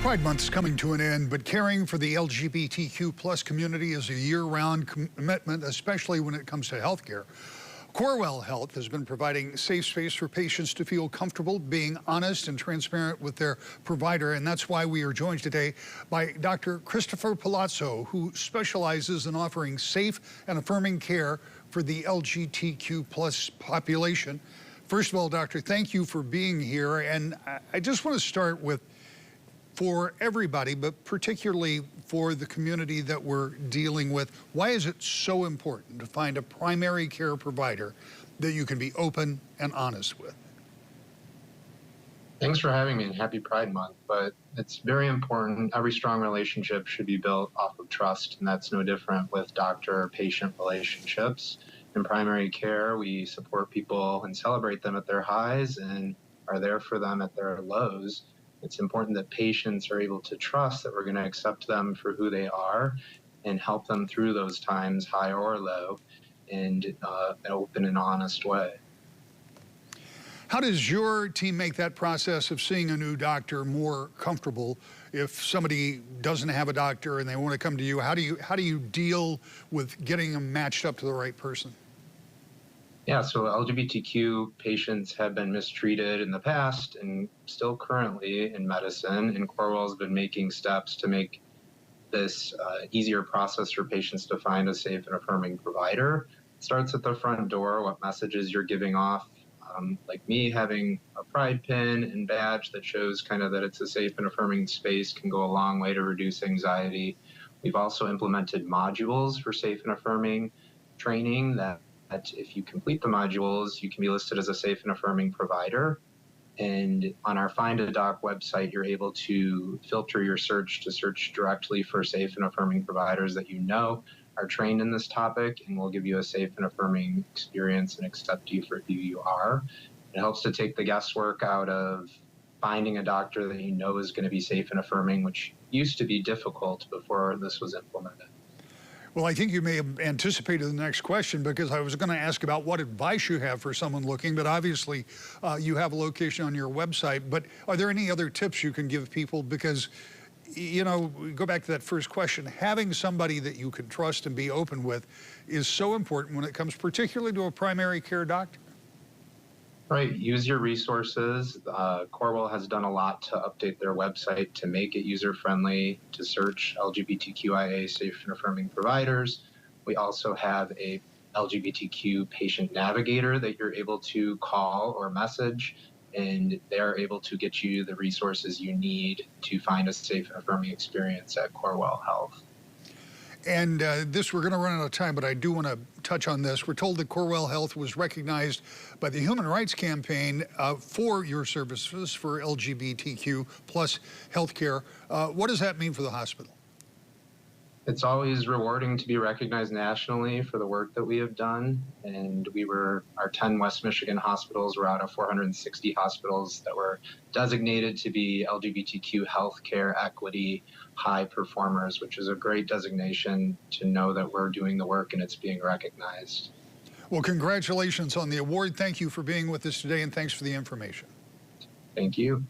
Pride Month is coming to an end, but caring for the LGBTQ plus community is a year-round commitment, especially when it comes to healthcare. Corewell Health has been providing safe space for patients to feel comfortable being honest and transparent with their provider, and that's why we are joined today by Dr. Christopher Palazzo, who specializes in offering safe and affirming care for the LGBTQ plus population. First of all, Doctor, thank you for being here, and I just want to start with, for everybody, but particularly for the community that we're dealing with, why is it so important to find a primary care provider that you can be open and honest with? Thanks for having me, and happy Pride Month. But it's very important. Every strong relationship should be built off of trust, and that's no different with doctor-patient relationships. In primary care, we support people and celebrate them at their highs and are there for them at their lows. It's important that patients are able to trust that we're going to accept them for who they are and help them through those times, high or low, in an open and honest way. How does your team make that process of seeing a new doctor more comfortable? If somebody doesn't have a doctor and they want to come to you, how do you deal with getting them matched up to the right person? Yeah, so LGBTQ patients have been mistreated in the past and still currently in medicine, and Corewell has been making steps to make this easier process for patients to find a safe and affirming provider. It starts at the front door, what messages you're giving off. Like me, having a pride pin and badge that shows kind of that it's a safe and affirming space can go a long way to reduce anxiety. We've also implemented modules for safe and affirming training that if you complete the modules, you can be listed as a safe and affirming provider. And on our Find a Doc website, you're able to filter your search to search directly for safe and affirming providers that you know are trained in this topic and will give you a safe and affirming experience and accept you for who you are. It helps to take the guesswork out of finding a doctor that you know is going to be safe and affirming, which used to be difficult before this was implemented. Well, I think you may have anticipated the next question, because I was going to ask about what advice you have for someone looking, but obviously you have a location on your website. But are there any other tips you can give people? Because, you know, go back to that first question, having somebody that you can trust and be open with is so important when it comes particularly to a primary care doctor. Right, use your resources. Corewell has done a lot to update their website to make it user-friendly to search LGBTQIA safe and affirming providers. We also have a LGBTQ patient navigator that you're able to call or message, and they're able to get you the resources you need to find a safe and affirming experience at Corewell Health. And we're going to run out of time, but I do want to touch on this. We're told that Corewell Health was recognized by the Human Rights Campaign for your services for LGBTQ plus healthcare. What does that mean for the hospital? It's always rewarding to be recognized nationally for the work that we have done. And our 10 West Michigan hospitals were out of 460 hospitals that were designated to be LGBTQ healthcare equity high performers, which is a great designation to know that we're doing the work and it's being recognized. Well, congratulations on the award. Thank you for being with us today, and thanks for the information. Thank you.